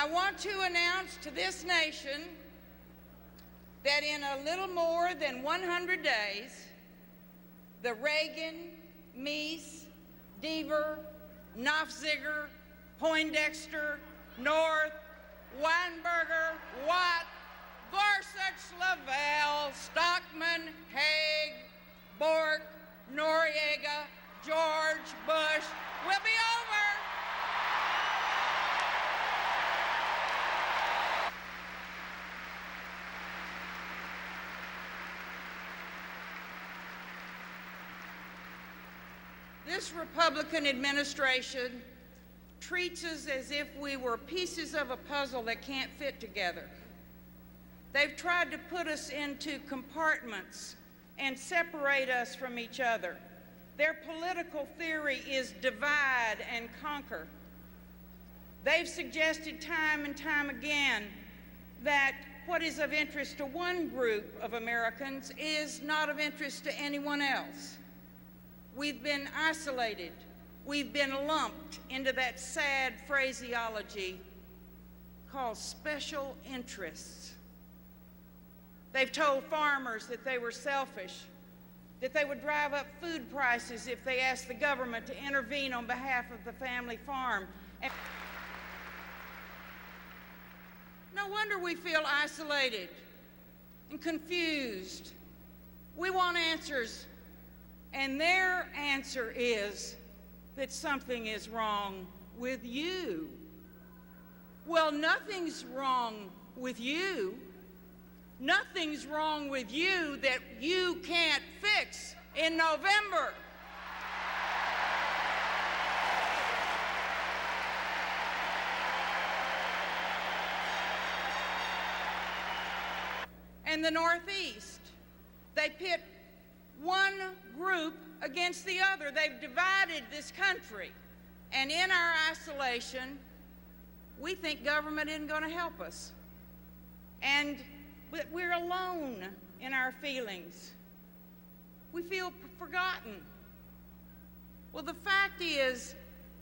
I want to announce to this nation that in a little more than 100 days, the Reagan, Meese, Deaver, Nofziger, Poindexter, North, Weinberger, Watt, Gorsuch, Lavelle, Stockman, Haig, Bork, Noriega, George Bush will be over. This Republican administration treats us as if we were pieces of a puzzle that can't fit together. They've tried to put us into compartments and separate us from each other. Their political theory is divide and conquer. They've suggested time and time again that what is of interest to one group of Americans is not of interest to anyone else. We've been isolated. We've been lumped into that sad phraseology called special interests. They've told farmers that they were selfish, that they would drive up food prices if they asked the government to intervene on behalf of the family farm. And no wonder we feel isolated and confused. We want answers, and their answer is that something is wrong with you. Well, nothing's wrong with you. Nothing's wrong with you that you can't fix in November. And the Northeast, they pit one group against the other. They've divided this country. And in our isolation, we think government isn't going to help us. And we're alone in our feelings. We feel forgotten. Well, the fact is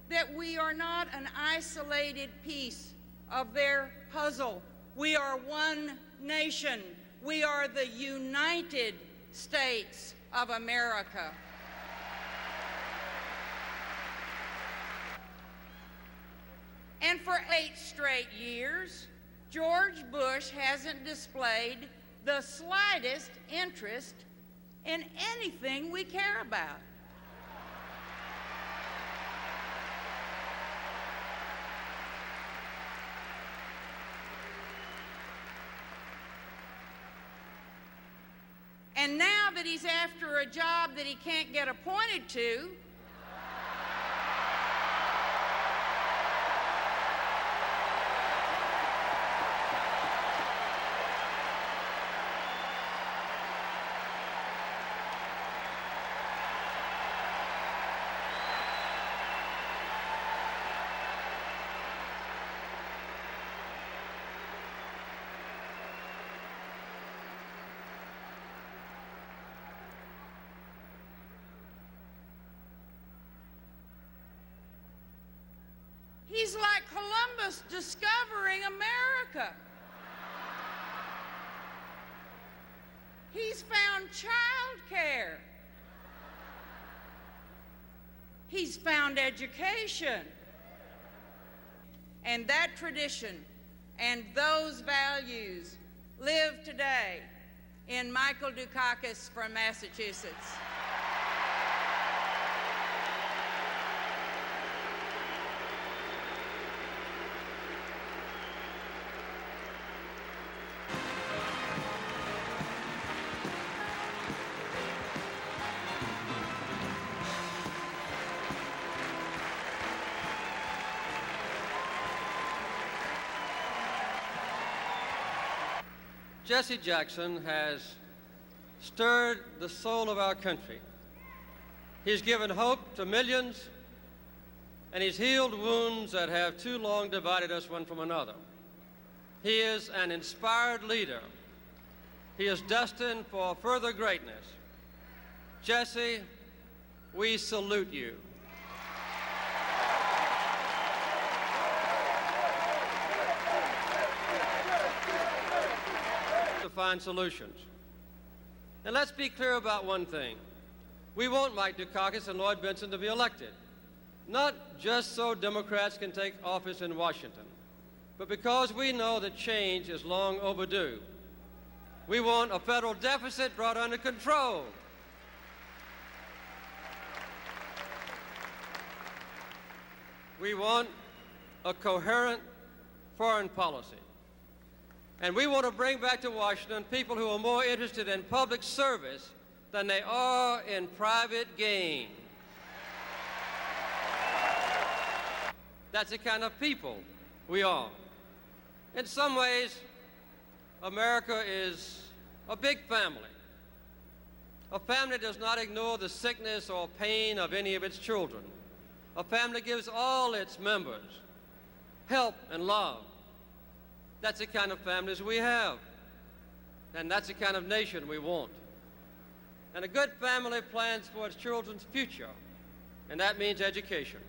that we are not an isolated piece of their puzzle. We are one nation. We are the United States of America. And for 8 straight years, George Bush hasn't displayed the slightest interest in anything we care about. And now that he's after a job that he can't get appointed to, he's like Columbus discovering America. He's found childcare. He's found education. And that tradition and those values live today in Michael Dukakis from Massachusetts. Jesse Jackson has stirred the soul of our country. He's given hope to millions, and he's healed wounds that have too long divided us one from another. He is an inspired leader. He is destined for further greatness. Jesse, we salute you. find solutions. And let's be clear about one thing. We want Mike Dukakis and Lloyd Bentsen to be elected, not just so Democrats can take office in Washington, but because we know that change is long overdue. We want a federal deficit brought under control. We want a coherent foreign policy. And we want to bring back to Washington people who are more interested in public service than they are in private gain. That's the kind of people we are. In some ways, America is a big family. A family does not ignore the sickness or pain of any of its children. A family gives all its members help and love. That's the kind of families we have. And that's the kind of nation we want. And a good family plans for its children's future, and that means education.